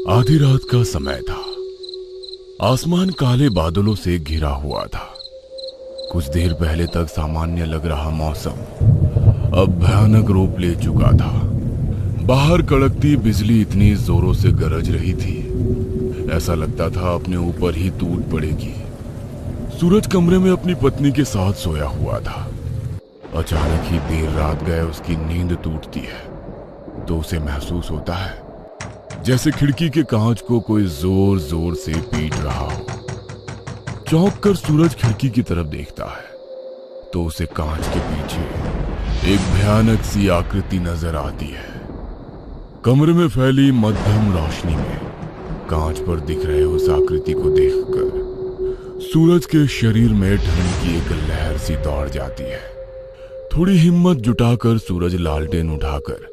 आधी रात का समय था। आसमान काले बादलों से घिरा हुआ था। कुछ देर पहले तक सामान्य लग रहा मौसम अब भयानक रूप ले चुका था। बाहर कड़कती बिजली इतनी जोरों से गरज रही थी, ऐसा लगता था अपने ऊपर ही टूट पड़ेगी। सूरज कमरे में अपनी पत्नी के साथ सोया हुआ था। अचानक ही देर रात गए उसकी नींद टूटती है तो उसे महसूस होता है जैसे खिड़की के कांच को कोई जोर जोर से पीट रहा हो। चौंक कर सूरज खिड़की की तरफ देखता है तो उसे कांच के पीछे एक भयानक सी आकृति नजर आती है। कमरे में फैली मध्यम रोशनी में कांच पर दिख रहे उस आकृति को देखकर सूरज के शरीर में ठंड की एक लहर सी दौड़ जाती है। थोड़ी हिम्मत जुटाकर सूरज लालटेन उठाकर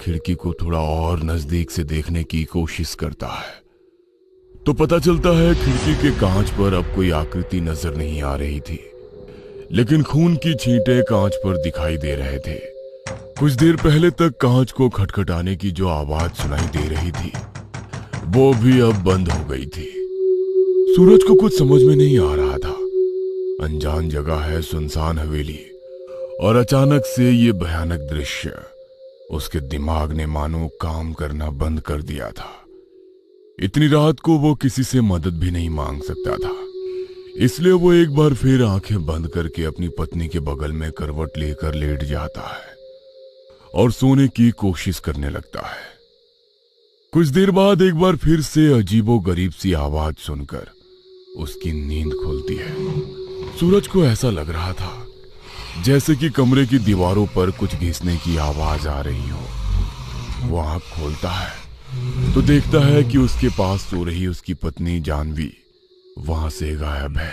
खिड़की को थोड़ा और नजदीक से देखने की कोशिश करता है तो पता चलता है खिड़की के कांच पर अब कोई आकृति नजर नहीं आ रही थी, लेकिन खून की छींटें कांच पर दिखाई दे रहे थे। कुछ देर पहले तक कांच को खटखटाने की जो आवाज सुनाई दे रही थी वो भी अब बंद हो गई थी। सूरज को कुछ समझ में नहीं आ रहा था। अनजान जगह है, सुनसान हवेली, और अचानक से ये भयानक दृश्य उसके दिमाग ने मानो काम करना बंद कर दिया था। इतनी रात को वो किसी से मदद भी नहीं मांग सकता था, इसलिए वो एक बार फिर आंखें बंद करके अपनी पत्नी के बगल में करवट लेकर लेट जाता है और सोने की कोशिश करने लगता है। कुछ देर बाद एक बार फिर से अजीबो गरीब सी आवाज सुनकर उसकी नींद खुलती है। सूरज को ऐसा लग रहा था जैसे कि कमरे की दीवारों पर कुछ घिसने की आवाज आ रही हो। वो आंख खोलता है तो देखता है कि उसके पास सो रही उसकी पत्नी जानवी वहां से गायब है।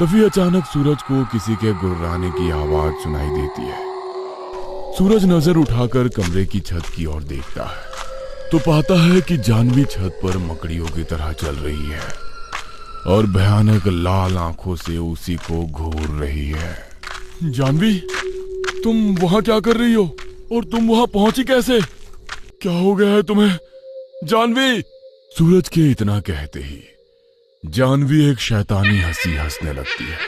तभी अचानक सूरज को किसी के गुर्राने की आवाज सुनाई देती है। सूरज नजर उठाकर कमरे की छत की ओर देखता है तो पाता है कि जानवी छत पर मकड़ियों की तरह चल रही है और भयानक लाल आंखों से उसी को घूर रही है। जानवी, तुम वहां क्या कर रही हो और तुम वहां पहुंची कैसे? क्या हो गया है तुम्हें जानवी? सूरज के इतना कहते ही जानवी एक शैतानी हंसी हंसने लगती है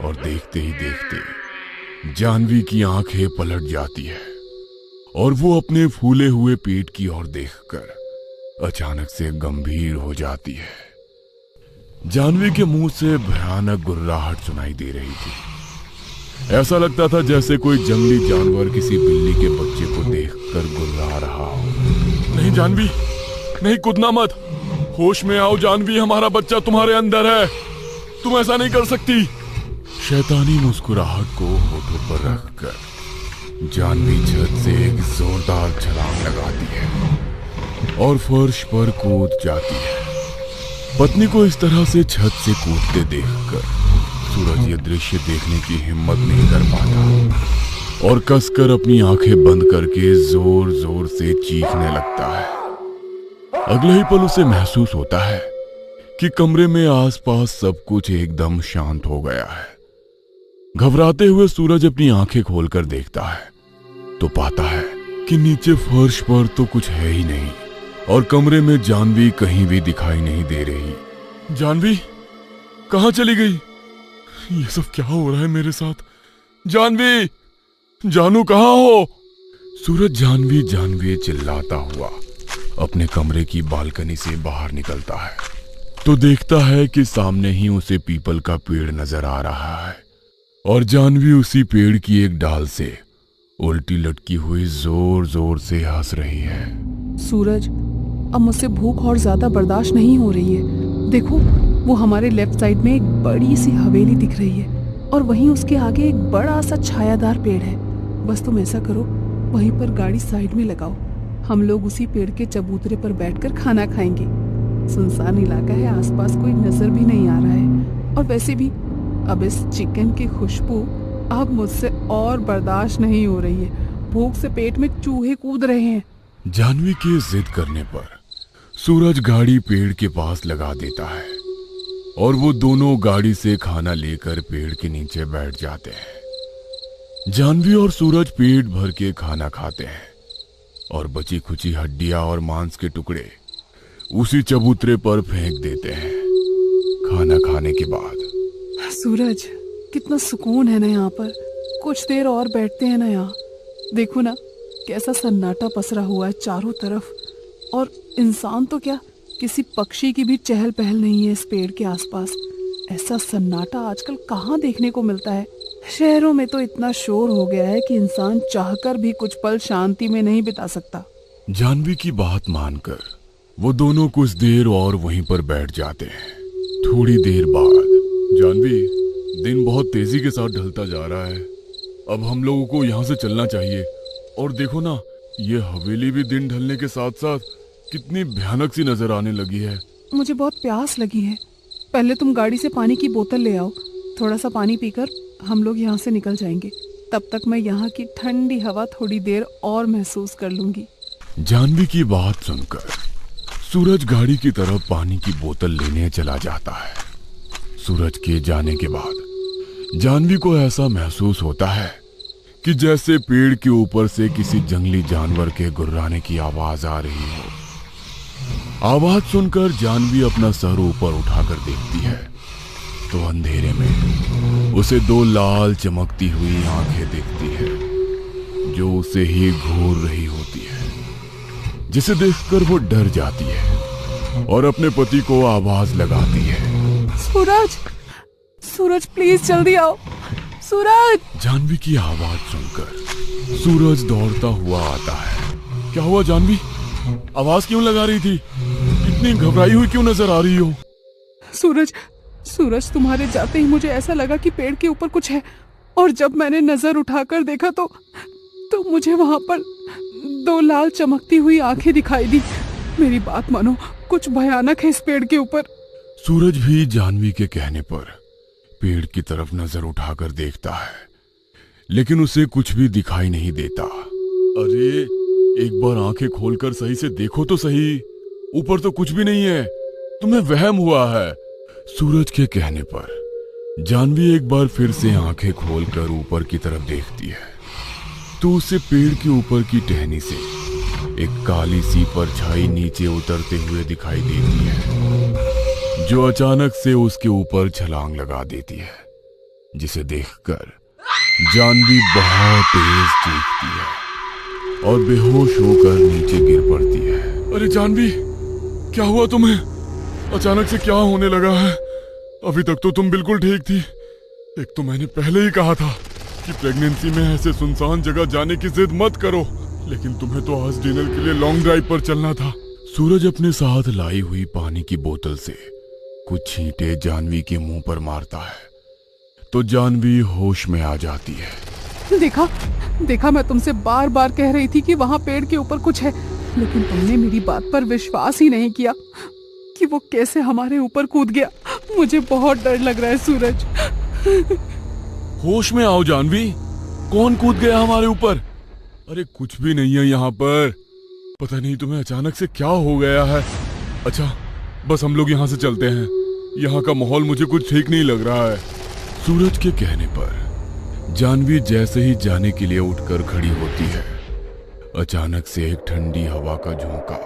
और देखते ही देखते जानवी की आंखें पलट जाती है और वो अपने फूले हुए पेट की ओर देखकर अचानक से गंभीर हो जाती है। जानवी के मुंह से भयानक गुर्राहट सुनाई दे रही थी। ऐसा लगता था जैसे कोई जंगली जानवर किसी बिल्ली के बच्चे को देखकर गुर्रा रहा हो। नहीं जानवी, नहीं, कूदना मत। होश में आओ जानवी, हमारा बच्चा तुम्हारे अंदर है, तुम ऐसा नहीं कर सकती। शैतानी मुस्कुराहट को होठों पर रखकर जानवी छत से एक जोरदार छलांग लगाती है और फर्श पर कूद जाती है। पत्नी को इस तरह से छत से कूदते देखकर सूरज ये दृश्य देखने की हिम्मत नहीं कर पाता और कसकर अपनी आंखें बंद करके जोर जोर से चीखने लगता है। अगले ही पल उसे महसूस होता है कि कमरे में आसपास सब कुछ एकदम शांत हो गया है। घबराते हुए सूरज अपनी आंखें खोलकर देखता है तो पाता है कि नीचे फर्श पर तो कुछ है ही नहीं और कमरे में जानवी कहीं भी दिखाई नहीं दे रही। जानवी कहां चली गई? ये सब क्या हो रहा है मेरे साथ? जानवी, जानू कहां हो? सूरज जानवी जानवी चिल्लाता हुआ अपने कमरे की बालकनी से बाहर निकलता है तो देखता है कि सामने ही उसे पीपल का पेड़ नजर आ रहा है और जानवी उसी पेड़ की एक डाल से उल्टी लटकी हुई जोर जोर से हंस रही है। सूरज, अब मुझसे भूख और ज्यादा बर्दाश्त नहीं हो रही है। देखो, वो हमारे लेफ्ट साइड में एक बड़ी सी हवेली दिख रही है और वहीं उसके आगे एक बड़ा सा छायादार पेड़ है। बस तुम ऐसा करो, वहीं पर गाड़ी साइड में लगाओ, हम लोग उसी पेड़ के चबूतरे पर बैठकर खाना खाएंगे। सुनसान इलाका है, आसपास कोई नजर भी नहीं आ रहा है और वैसे भी अब इस चिकन की खुशबू अब मुझसे और बर्दाश्त नहीं हो रही है। भूख से पेट में चूहे कूद रहे हैं। जानवी के जिद करने पर सूरज गाड़ी पेड़ के पास लगा देता है और वो दोनों गाड़ी से खाना लेकर पेड़ के नीचे बैठ जाते हैं। जानवी और सूरज पेट भर के खाना खाते हैं और बची खुची हड्डियां और मांस के टुकड़े उसी चबूतरे पर फेंक देते हैं खाना खाने के बाद। सूरज, कितना सुकून है ना यहाँ पर। कुछ देर और बैठते हैं ना यहाँ। देखो ना कैसा सन्नाटा पसरा हुआ है चारों तरफ, और इंसान तो क्या, किसी पक्षी की भी चहल पहल नहीं है इस पेड़ के आसपास। ऐसा सन्नाटा आजकल कहाँ देखने को मिलता है। शहरों में तो इतना शोर हो गया है कि इंसान चाहकर भी कुछ पल शांति में नहीं बिता सकता। जानवी की बात मानकर वो दोनों कुछ देर और वहीं पर बैठ जाते हैं। थोड़ी देर बाद, जानवी, दिन बहुत तेजी के साथ ढलता जा रहा है, अब हम लोगों को यहाँ से चलना चाहिए। और देखो ना, ये हवेली भी दिन ढलने के साथ साथ कितनी भयानक सी नजर आने लगी है। मुझे बहुत प्यास लगी है। पहले तुम गाड़ी से पानी की बोतल ले आओ। थोड़ा सा पानी पीकर हम लोग यहाँ से निकल जाएंगे। तब तक मैं यहाँ की ठंडी हवा थोड़ी देर और महसूस कर लूंगी। जानवी की बात सुनकर सूरज गाड़ी की तरफ पानी की बोतल लेने चला जाता है। सूरज के जाने के बाद जानवी को ऐसा महसूस होता है कि जैसे पेड़ के ऊपर से किसी जंगली जानवर के गुर्राने की आवाज आ रही हो। आवाज सुनकर जानवी अपना सर ऊपर उठाकर देखती है तो अंधेरे में उसे दो लाल चमकती हुई आंखें दिखती है जो उसे ही घूर रही होती है, जिसे देखकर वो डर जाती है और अपने पति को आवाज लगाती है, सूरज, सूरज प्लीज जल्दी आओ, सूरज। जानवी की आवाज सुनकर सूरज दौड़ता हुआ आता है। क्या हुआ जानवी, आवाज क्यों लगा रही थी? इतनी घबराई हुई क्यों नजर आ रही हो? सूरज, सूरज, तुम्हारे जाते ही मुझे ऐसा लगा कि पेड़ के ऊपर कुछ है, और जब मैंने नजर उठाकर देखा तो मुझे वहां पर दो लाल चमकती हुई आंखें दिखाई दी। मेरी बात मानो, कुछ भयानक है इस पेड़ के ऊपर। सूरज भी जानवी के कहने पर पेड़ की तरफ नजर उठाकर देखता है, लेकिन उसे कुछ भी दिखाई नहीं देता। अरे एक बार आंखें खोलकर सही से देखो तो सही, ऊपर तो कुछ भी नहीं है, तुम्हें वहम हुआ है। सूरज के कहने पर जानवी एक बार फिर से आंखें खोलकर ऊपर की तरफ देखती है तो उसे पेड़ के ऊपर की टहनी से एक काली सी परछाई नीचे उतरते हुए दिखाई देती है, जो अचानक से उसके ऊपर छलांग लगा देती है, जिसे देखकर जानवी बहुत तेज चीखती है और बेहोश होकर नीचे गिर पड़ती है। अरे जानवी, क्या हुआ तुम्हें? अचानक से क्या होने लगा है? अभी तक तो तुम बिल्कुल ठीक थी। एक तो मैंने पहले ही कहा था कि प्रेगनेंसी में ऐसे सुनसान जगह जाने की जिद मत करो, लेकिन तुम्हें तो आज डिनर के लिए लॉन्ग ड्राइव पर चलना था। सूरज अपने साथ लाई हुई पानी की बोतल से कुछ छींटे जानवी के मुंह पर मारता है तो जानवी होश में आ जाती है। देखा, देखा, मैं तुमसे बार बार कह रही थी कि वहां पेड़ के ऊपर कुछ है, लेकिन तुमने मेरी बात पर विश्वास ही नहीं किया कि वो कैसे हमारे ऊपर कूद गया। मुझे बहुत डर लग रहा है सूरज। होश में आओ जानवी, कौन कूद गया हमारे ऊपर? अरे कुछ भी नहीं है यहाँ पर, पता नहीं तुम्हें अचानक से क्या हो गया है। अच्छा बस हम लोग यहाँ से चलते हैं, यहाँ का माहौल मुझे कुछ ठीक नहीं लग रहा है। सूरज के कहने पर जानवी जैसे ही जाने के लिए उठकर खड़ी होती है, अचानक से एक ठंडी हवा का झोंका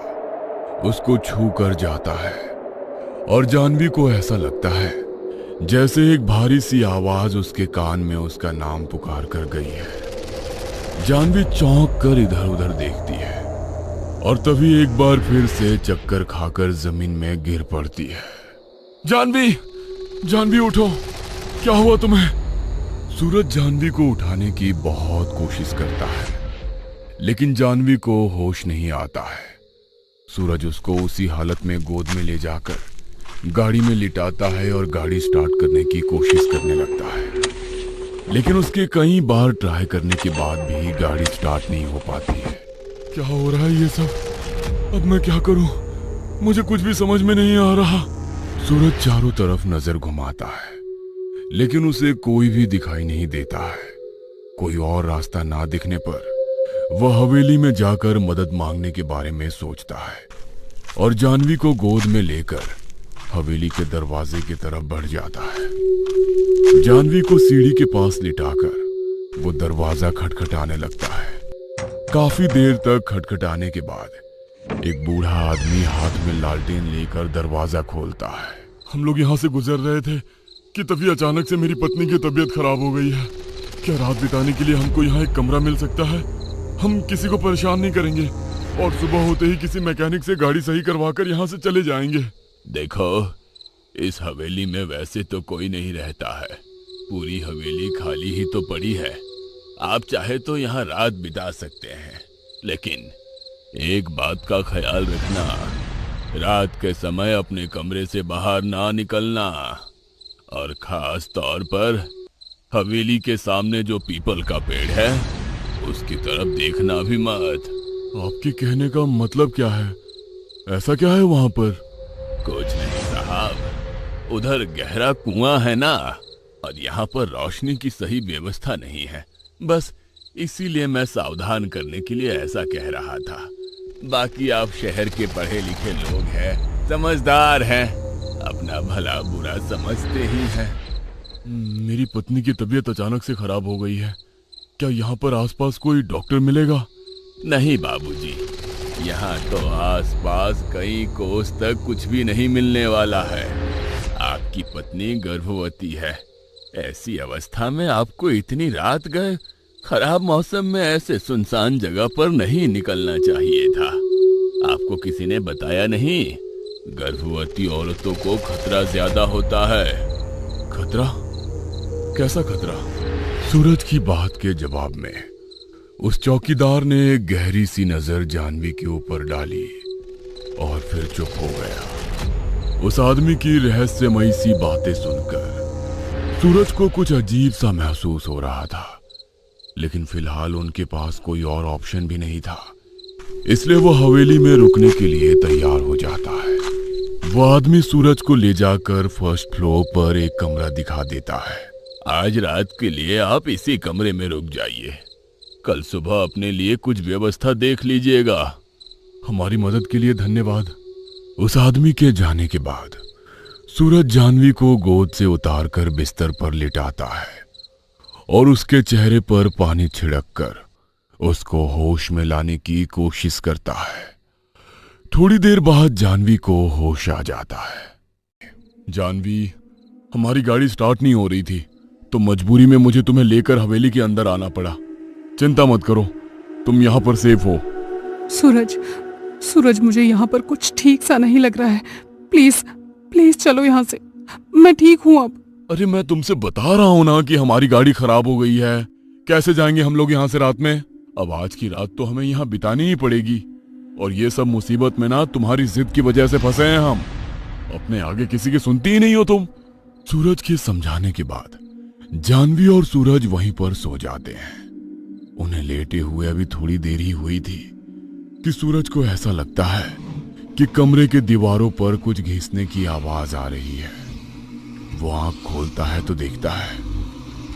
उसको छू कर जाता है और जानवी को ऐसा लगता है जैसे एक भारी सी आवाज उसके कान में उसका नाम पुकार कर गई है। जानवी चौंक कर इधर उधर देखती है और तभी एक बार फिर से चक्कर खाकर जमीन में गिर पड़ती है। जानवी, जानवी उठो, क्या हुआ तुम्हें? सूरज जानवी को उठाने की बहुत कोशिश करता है, लेकिन जानवी को होश नहीं आता है। सूरज उसको उसी हालत में गोद में ले जाकर गाड़ी में लिटाता है और गाड़ी स्टार्ट करने की कोशिश करने लगता है, लेकिन उसके कई बार ट्राई करने के बाद भी गाड़ी स्टार्ट नहीं हो पाती है। क्या हो रहा है ये सब? अब मैं क्या करूं? मुझे कुछ भी समझ में नहीं आ रहा। सूरज चारों तरफ नजर घुमाता है, लेकिन उसे कोई भी दिखाई नहीं देता है। कोई और रास्ता ना दिखने पर वह हवेली में जाकर मदद मांगने के बारे में सोचता है और जानवी को गोद में लेकर हवेली के दरवाजे की तरफ बढ़ जाता है। जानवी को सीढ़ी के पास लिटाकर वो दरवाजा खटखटाने लगता है। काफी देर तक खटखटाने के बाद एक बूढ़ा आदमी हाथ में लालटेन लेकर दरवाजा खोलता है। हम लोग यहाँ से गुजर रहे थे कि तभी अचानक से मेरी पत्नी की तबीयत खराब हो गई है। क्या रात बिताने के लिए हमको यहाँ एक कमरा मिल सकता है? हम किसी को परेशान नहीं करेंगे और सुबह होते ही किसी मैकेनिक से गाड़ी सही करवाकर यहाँ से चले जाएंगे। देखो, इस हवेली में वैसे तो कोई नहीं रहता है, पूरी हवेली खाली ही तो पड़ी है। आप चाहे तो यहाँ रात बिता सकते हैं, लेकिन एक बात का ख्याल रखना, रात के समय अपने कमरे से बाहर ना निकलना, और खास तौर पर हवेली के सामने जो पीपल का पेड़ है उसकी तरफ देखना भी मत। आपके कहने का मतलब क्या है? ऐसा क्या है वहां पर? कुछ नहीं साहब, उधर गहरा कुआं है ना, और यहाँ पर रोशनी की सही व्यवस्था नहीं है। बस इसीलिए मैं सावधान करने के लिए ऐसा कह रहा था। बाकी आप शहर के पढ़े लिखे लोग हैं, समझदार हैं, अपना भला बुरा समझते ही हैं। मेरी पत्नी की तबीयत अचानक से खराब हो गई है, क्या यहाँ पर आसपास कोई डॉक्टर मिलेगा? नहीं बाबूजी, यहाँ तो आसपास कई कोस तक कुछ भी नहीं मिलने वाला है। आपकी पत्नी गर्भवती है, ऐसी अवस्था में आपको इतनी रात गए खराब मौसम में ऐसे सुनसान जगह पर नहीं निकलना चाहिए था। आपको किसी ने बताया नहीं? गर्भवती औरतों को खतरा ज्यादा होता है। खतरा? कैसा खतरा? सूरज की बात के जवाब में उस चौकीदार ने एक गहरी सी नजर जानवी के ऊपर डाली और फिर चुप हो गया। उस आदमी की रहस्यमयी सी बातें सुनकर सूरज को कुछ अजीब सा महसूस हो रहा था, लेकिन फिलहाल उनके पास कोई और ऑप्शन भी नहीं था, इसलिए वो हवेली में रुकने के लिए तैयार हो जाता है। वो आदमी सूरज को ले जाकर फर्स्ट फ्लोर पर एक कमरा दिखा देता है। आज रात के लिए आप इसी कमरे में रुक जाइए, कल सुबह अपने लिए कुछ व्यवस्था देख लीजिएगा। हमारी मदद के लिए धन्यवाद। उस आदमी के जाने के बाद सूरज जानवी को गोद से उतारकर बिस्तर पर लिटाता है और उसके चेहरे पर पानी छिड़ककर उसको होश में लाने की कोशिश करता है। थोड़ी देर बाद जानवी को होश आ जाता है। जानवी, हमारी गाड़ी स्टार्ट नहीं हो रही थी, तो मजबूरी में मुझे तुम्हें लेकर हवेली के अंदर आना पड़ा। चिंता मत करो, तुम यहाँ पर सेफ हो। सूरज, मुझे यहाँ पर कुछ ठीक सा नहीं लग रहा है। प्लीज प्लीज चलो यहाँ से, मैं ठीक हूँ अब। अरे मैं तुमसे बता रहा हूँ ना कि हमारी गाड़ी खराब हो गई है, कैसे जाएंगे हम लोग यहाँ से रात में? अब आज की रात तो हमें यहाँ बितानी ही पड़ेगी, और ये सब मुसीबत में ना तुम्हारी जिद की वजह से फंसे हैं हम। अपने आगे किसी की सुनती ही नहीं हो तुम। सूरज के समझाने के बाद जानवी और सूरज वहीं पर सो जाते हैं। उन्हें लेटे हुए अभी थोड़ी देर ही हुई थी कि सूरज को ऐसा लगता है कि कमरे के दीवारों पर कुछ घिसने की आवाज आ रही है। वो आंख खोलता है तो देखता है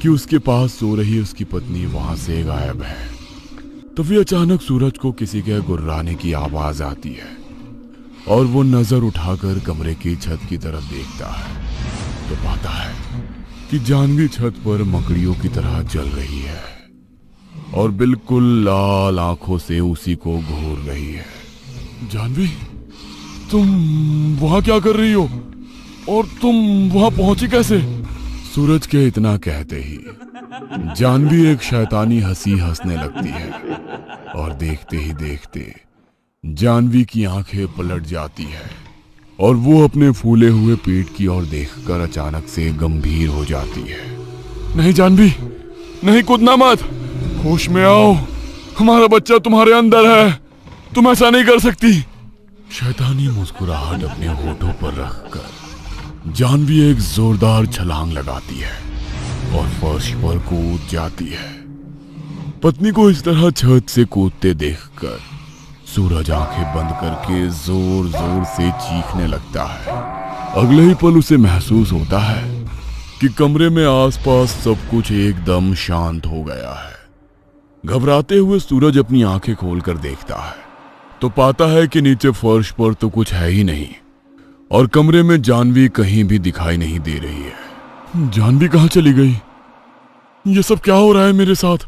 कि उसके पास सो रही उसकी पत्नी वहां से गायब है। तभी अचानक सूरज को किसी के गुर्राने की आवाज आती है और वो नजर उठाकर कमरे की छत की तरफ देखता है तो पाता है कि जानवी छत पर मकड़ियों की तरह जल रही है और बिल्कुल लाल आंखों से उसी को घूर रही है। जानवी, तुम वहां क्या कर रही हो और तुम वहां पहुंची कैसे? सूरज के इतना कहते ही जानवी एक शैतानी हंसी हंसने लगती है और देखते ही देखते जानवी की आंखें पलट जाती है और वो अपने फूले हुए पेट की ओर देखकर अचानक से गंभीर हो जाती है। नहीं जानवी, नहीं, कूदना मत, होश में आओ, हमारा बच्चा तुम्हारे अंदर है, तुम ऐसा नहीं कर सकती। शैतानी मुस्कुराहट अपने होठों पर रखकर जानवी एक जोरदार छलांग लगाती है और फर्श पर कूद जाती है। पत्नी को इस तरह छत से कूदते देखकर सूरज आंखें बंद करके जोर जोर से चीखने लगता है। अगले ही पल उसे महसूस होता है कि कमरे में आसपास सब कुछ एकदम शांत हो गया है। घबराते हुए सूरज अपनी आंखें खोलकर देखता है तो पाता है कि नीचे फर्श पर तो कुछ है ही नहीं और कमरे में जानवी कहीं भी दिखाई नहीं दे रही है। जानवी कहाँ चली गई? ये सब क्या हो रहा है मेरे साथ?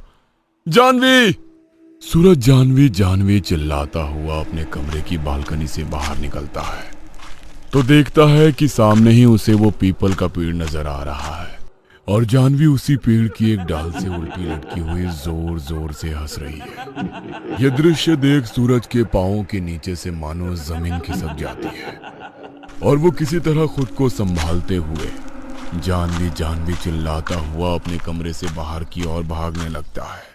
जानवी, सूरज जानवी जानवी चिल्लाता हुआ अपने कमरे की बालकनी से बाहर निकलता है तो देखता है कि सामने ही उसे वो पीपल का पेड़ नजर आ रहा है और जानवी उसी पेड़ की एक डाल से उल्टी लटकी हुई जोर जोर से हंस रही है। यह दृश्य देख सूरज के पांवों के नीचे से मानो जमीन खिसक जाती है और वो किसी तरह खुद को संभालते हुए जानवी जानवी चिल्लाता हुआ अपने कमरे से बाहर की ओर भागने लगता है।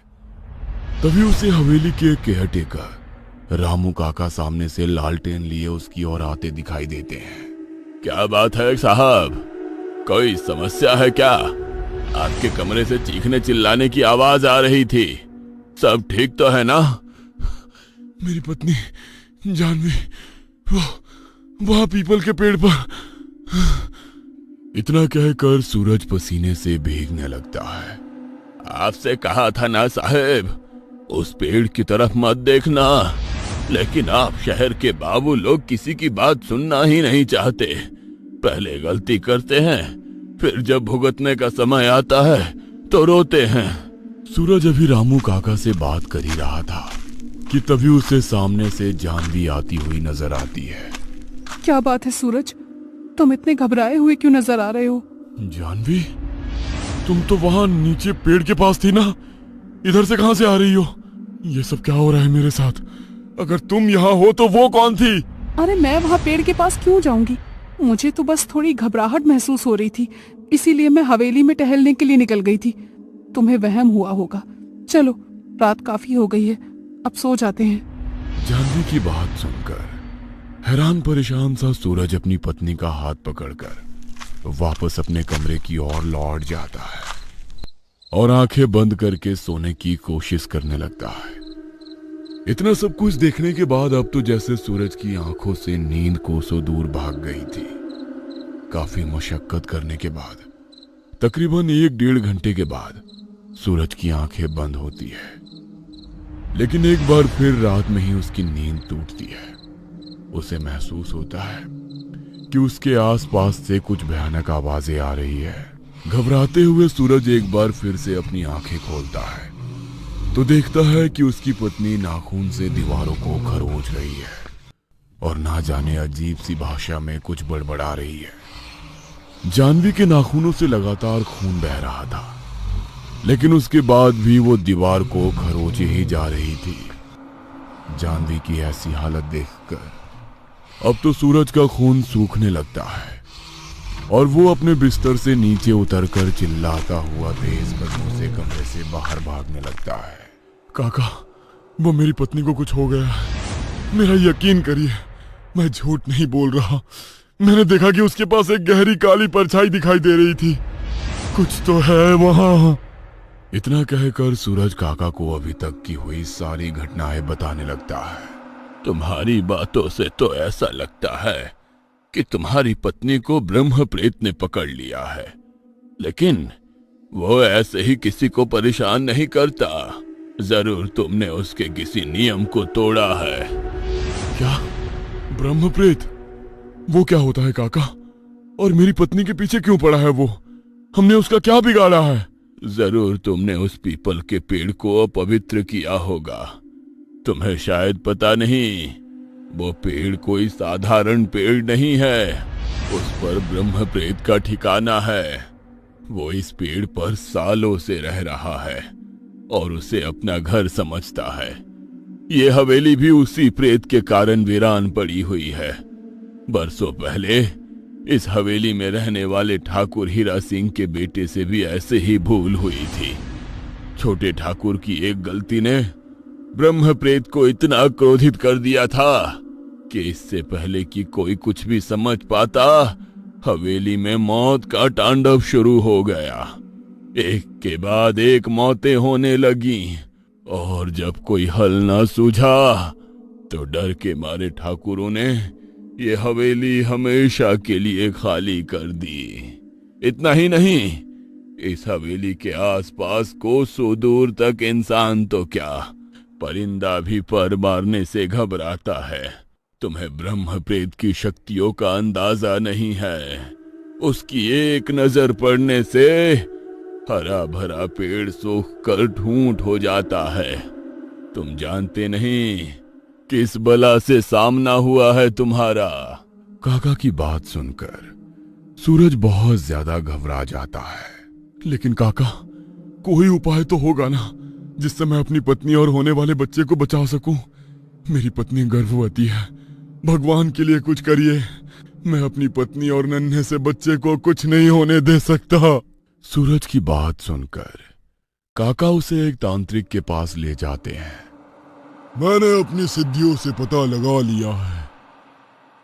तभी उसे हवेली के केयरटेकर रामू काका सामने से लालटेन लिए उसकी ओर आते दिखाई देते हैं। क्या बात है साहब, कोई समस्या है क्या? आपके कमरे से चीखने चिल्लाने की आवाज आ रही थी, सब ठीक तो है ना? मेरी पत्नी जानवी वहां पीपल के पेड़ पर। इतना कहकर सूरज पसीने से भीगने लगता है। आपसे कहा था ना साहेब, उस पेड़ की तरफ मत देखना, लेकिन आप शहर के बाबू लोग किसी की बात सुनना ही नहीं चाहते। पहले गलती करते हैं, फिर जब भुगतने का समय आता है तो रोते हैं। सूरज अभी रामू काका से बात कर ही रहा था कि तभी उसे सामने से जानवी आती हुई नजर आती है। क्या बात है सूरज, तुम इतने घबराए हुए क्यों नजर आ रहे हो? जानवी, तुम तो वहां नीचे पेड़ के पास थी ना, इधर से कहां से आ रही हो? ये सब क्या हो रहा है मेरे साथ? अगर तुम यहाँ हो तो वो कौन थी? अरे मैं वहाँ पेड़ के पास क्यों जाऊंगी? मुझे तो बस थोड़ी घबराहट महसूस हो रही थी, इसीलिए मैं हवेली में टहलने के लिए निकल गई थी। तुम्हें वहम हुआ होगा। चलो, रात काफी हो गई है, अब सो जाते हैं। जानवी की बात सुनकर हैरान परेशान सा सूरज अपनी पत्नी का हाथ पकड़कर वापस अपने कमरे की ओर लौट जाता है और आंखें बंद करके सोने की कोशिश करने लगता है। इतना सब कुछ देखने के बाद अब तो जैसे सूरज की आंखों से नींद कोसों दूर भाग गई थी। काफी मशक्कत करने के बाद तकरीबन 1-1.5 घंटे के बाद सूरज की आंखें बंद होती है, लेकिन एक बार फिर रात में ही उसकी नींद टूटती है। उसे महसूस होता है कि उसके आसपास से कुछ भयानक आवाजें आ रही है। घबराते हुए सूरज एक बार फिर से अपनी आंखें खोलता है तो देखता है कि उसकी पत्नी नाखून से दीवारों को खरोच रही है और ना जाने अजीब सी भाषा में कुछ बड़बड़ा रही है। जानवी के नाखूनों से लगातार खून बह रहा था, लेकिन उसके बाद भी वो दीवार को खरोचे ही जा रही थी। जानवी की ऐसी हालत देखकर अब तो सूरज का खून सूखने लगता है और वो अपने बिस्तर से नीचे उतरकर चिल्लाता हुआ तेज कदमों से कमरे से बाहर भागने लगता है। काका, वो मेरी पत्नी को कुछ हो गया है, मेरा यकीन करिए, मैं झूठ नहीं बोल रहा। मैंने देखा कि उसके पास एक गहरी काली परछाई दिखाई दे रही थी, कुछ तो है वहां। इतना कहकर सूरज काका को अभी तक की हुई सारी घटनाएं बताने लगता है। तुम्हारी बातों से तो ऐसा लगता है कि तुम्हारी पत्नी को ब्रह्म प्रेत ने पकड़ लिया है, लेकिन वो ऐसे ही किसी को परेशान नहीं करता। जरूर तुमने उसके किसी नियम को तोड़ा है। क्या ब्रह्म प्रेत? वो क्या होता है काका? और मेरी पत्नी के पीछे क्यों पड़ा है वो? हमने उसका क्या बिगाड़ा है? जरूर तुमने उस पीपल के पेड़ को अपवित्र किया होगा। तुम्हें शायद पता नहीं, वो पेड़ कोई साधारण पेड़ नहीं है, उस पर ब्रह्म प्रेत का ठिकाना है। वो इस पेड़ पर सालों से रह रहा है और उसे अपना घर समझता है। ये हवेली भी उसी प्रेत के कारण वीरान पड़ी हुई है। बरसों पहले इस हवेली में रहने वाले ठाकुर हीरा सिंह के बेटे से भी ऐसे ही भूल हुई थी। छोटे ठाकुर की एक गलती ने ब्रह्म प्रेत को इतना क्रोधित कर दिया था कि इससे पहले कि कोई कुछ भी समझ पाता, हवेली में मौत का तांडव शुरू हो गया। एक के बाद एक मौतें होने लगी और जब कोई हल ना सूझा तो डर के मारे ठाकुरों ने ये हवेली हमेशा के लिए खाली कर दी। इतना ही नहीं, इस हवेली के आसपास कोसों दूर तक इंसान तो क्या, परिंदा भी पर मारने से घबराता है। तुम्हें ब्रह्म प्रेत की शक्तियों का अंदाजा नहीं है। उसकी एक नजर पड़ने से हरा भरा पेड़ सूख कर ठूंठ हो जाता है। तुम जानते नहीं किस बला से सामना हुआ है तुम्हारा। काका की बात सुनकर सूरज बहुत ज्यादा घबरा जाता है। लेकिन काका, कोई उपाय तो होगा ना जिससे मैं अपनी पत्नी और होने वाले बच्चे को बचा सकूं। मेरी पत्नी गर्भवती है, भगवान के लिए कुछ करिए। मैं अपनी पत्नी और नन्हे से बच्चे को कुछ नहीं होने दे सकता। सूरज की बात सुनकर काका उसे एक तांत्रिक के पास ले जाते हैं। मैंने अपनी सिद्धियों से पता लगा लिया है,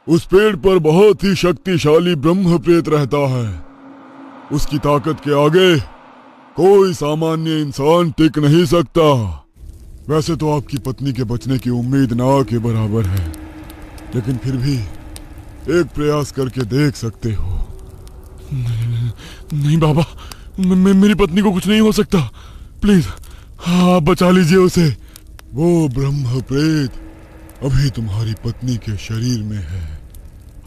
उस पेड़ पर बहुत ही शक्तिशाली ब्रह्म प्रेत रहता है। उसकी ताकत के आगे कोई सामान्य इंसान टिक नहीं सकता। वैसे तो आपकी पत्नी के बचने की उम्मीद ना के बराबर है, लेकिन फिर भी एक प्रयास करके देख सकते हो। नहीं बाबा, मेरी पत्नी को कुछ नहीं हो सकता। प्लीज आप बचा लीजिए उसे। वो ब्रह्म प्रेत अभी तुम्हारी पत्नी के शरीर में है।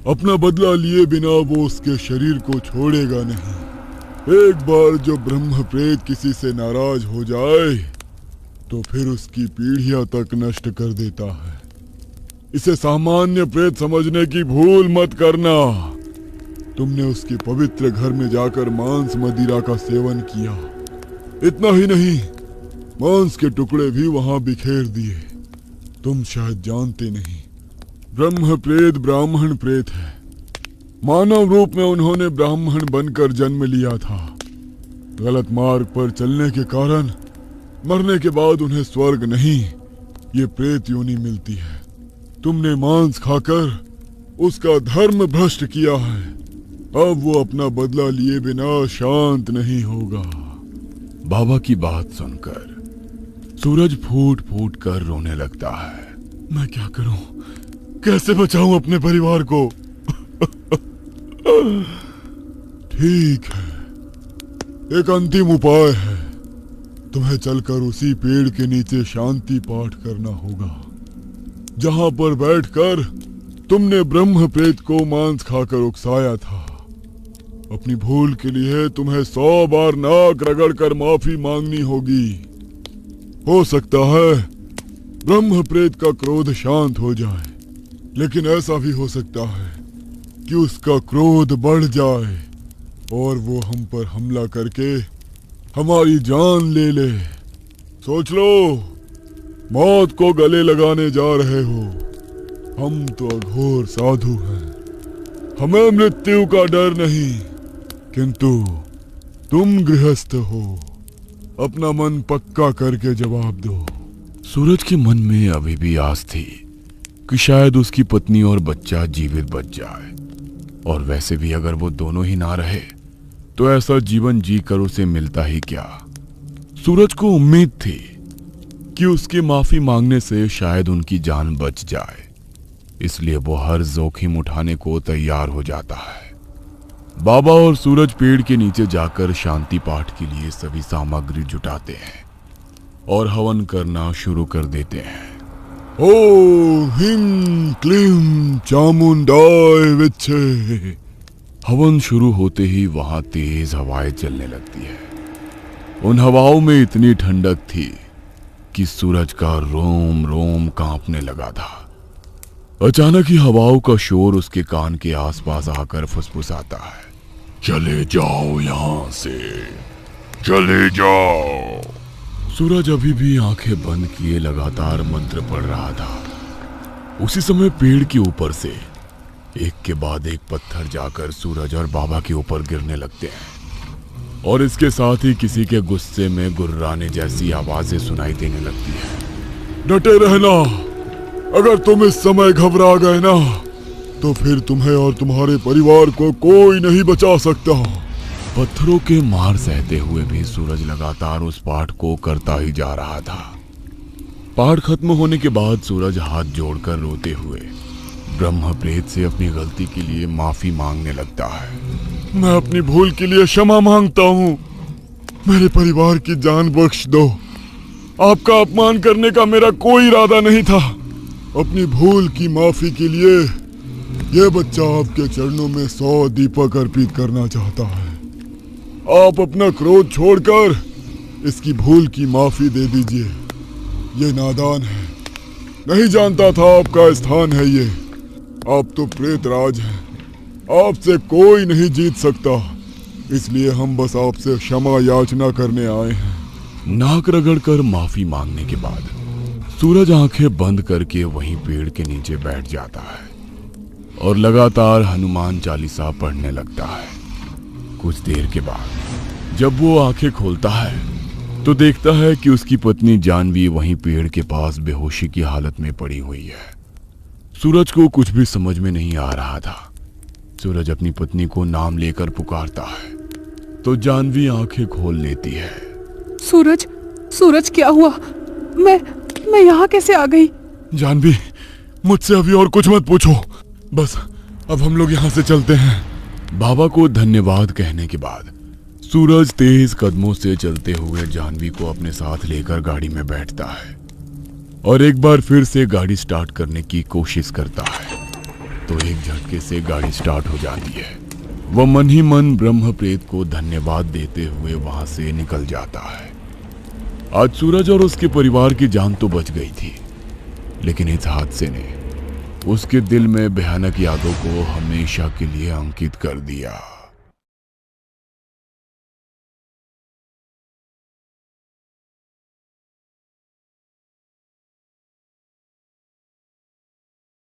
अपना बदला लिए बिना वो उसके शरीर को छोड़ेगा नहीं। एक बार जो ब्रह्म प्रेत किसी से नाराज हो जाए तो फिर उसकी पीढ़ियां तक नष्ट कर देता है। इसे सामान्य प्रेत समझने की भूल मत करना। तुमने उसके पवित्र घर में जाकर मांस मदिरा का सेवन किया। इतना ही नहीं, मांस के टुकड़े भी वहां बिखेर दिए। तुम शायद जानते नहीं, ब्रह्म प्रेत ब्राह्मण प्रेत है। मानव रूप में उन्होंने ब्राह्मण बनकर जन्म लिया था। गलत मार्ग पर चलने के कारण मरने के बाद उन्हें स्वर्ग नहीं, ये प्रेत योनि मिलती है। तुमने मांस खाकर उसका धर्म भ्रष्ट किया है। अब वो अपना बदला लिए बिना शांत नहीं होगा। बाबा की बात सुनकर सूरज फूट फूट कर रोने लगता है। मैं क्या करूं, कैसे बचाऊं अपने परिवार को? ठीक है, एक अंतिम उपाय है। तुम्हें चलकर उसी पेड़ के नीचे शांति पाठ करना होगा, जहां पर बैठकर तुमने ब्रह्म प्रेत को मांस खाकर उकसाया था। अपनी भूल के लिए तुम्हें 100 बार नाक रगड़कर माफी मांगनी होगी। हो सकता है ब्रह्म प्रेत का क्रोध शांत हो जाए, लेकिन ऐसा भी हो सकता है कि उसका क्रोध बढ़ जाए और वो हम पर हमला करके हमारी जान ले ले। सोच लो, मौत को गले लगाने जा रहे हो। हम तो अघोर साधु हैं, हमें मृत्यु का डर नहीं, किंतु तुम गृहस्थ हो। अपना मन पक्का करके जवाब दो। सूरज के मन में अभी भी आस थी कि शायद उसकी पत्नी और बच्चा जीवित बच जाए, और वैसे भी अगर वो दोनों ही ना रहे तो ऐसा जीवन जीकर उसे मिलता ही क्या। सूरज को उम्मीद थी कि उसकी माफी मांगने से शायद उनकी जान बच जाए, इसलिए वो हर जोखिम उठाने को तैयार हो जाता है। बाबा और सूरज पेड़ के नीचे जाकर शांति पाठ के लिए सभी सामग्री जुटाते हैं और हवन करना शुरू कर देते हैं। ओम ह्रीं क्लीं चामुंडाय विच्चे। हवन शुरू होते ही वहां तेज हवाएं चलने लगती है। उन हवाओं में इतनी ठंडक थी कि सूरज का रोम रोम कांपने लगा था। अचानक ही हवाओं का शोर उसके कान के आसपास आकर फुसफुसाता है। चले जाओ यहां से, चले जाओ। सूरज अभी भी आंखें बंद किए लगातार मंत्र पढ़ रहा था। उसी समय पेड़ के ऊपर से एक के बाद एक पत्थर जाकर सूरज और बाबा के ऊपर गिरने लगते हैं, और इसके साथ ही किसी के गुस्से में गुर्राने जैसी आवाजें सुनाई देने लगती है। डटे रहना, अगर तुम इस समय घबरा गए ना तो फिर तुम्हें और तुम्हारे परिवार को कोई नहीं बचा सकता। पत्थरों के मार सहते हुए भी सूरज लगातार उस पाठ को करता ही जा रहा था। पाठ खत्म होने के बाद सूरज हाथ जोड़कर रोते हुए ब्रह्म प्रेत से अपनी गलती के लिए माफी मांगने लगता है। मैं अपनी भूल के लिए क्षमा मांगता हूँ, मेरे परिवार की जान बख्श दो। आपका अपमान करने का मेरा कोई इरादा नहीं था। अपनी भूल की माफी के लिए यह बच्चा आपके चरणों में 100 दीपक अर्पित करना चाहता है। आप अपना क्रोध छोड़कर इसकी भूल की माफी दे दीजिए। ये नादान है, नहीं जानता था आपका स्थान है ये। आप तो प्रेत राज हैं, आपसे कोई नहीं जीत सकता, इसलिए हम बस आपसे क्षमा याचना करने आए हैं। नाक रगड़कर माफी मांगने के बाद सूरज आंखें बंद करके वहीं पेड़ के नीचे बैठ जाता है और लगातार हनुमान चालीसा पढ़ने लगता है। कुछ देर के बाद जब वो आंखें खोलता है तो देखता है कि उसकी पत्नी जानवी वहीं पेड़ के पास बेहोशी की हालत में पड़ी हुई है। सूरज को कुछ भी समझ में नहीं आ रहा था। सूरज अपनी पत्नी को नाम लेकर पुकारता है तो जानवी आंखें खोल लेती है। सूरज, सूरज क्या हुआ? मैं यहाँ कैसे आ गई? जानवी, मुझसे अभी और कुछ मत पूछो, बस अब हम लोग यहाँ से चलते हैं। बाबा को धन्यवाद कहने के बाद सूरज तेज कदमों से चलते हुए जानवी को अपने साथ लेकर गाड़ी में बैठता है और एक बार फिर से गाड़ी स्टार्ट करने की कोशिश करता है तो एक झटके से गाड़ी स्टार्ट हो जाती है। वह मन ही मन ब्रह्म प्रेत को धन्यवाद देते हुए वहां से निकल जाता है। आज सूरज और उसके परिवार की जान तो बच गई थी, लेकिन इस हादसे ने उसके दिल में भयानक यादों को हमेशा के लिए अंकित कर दिया।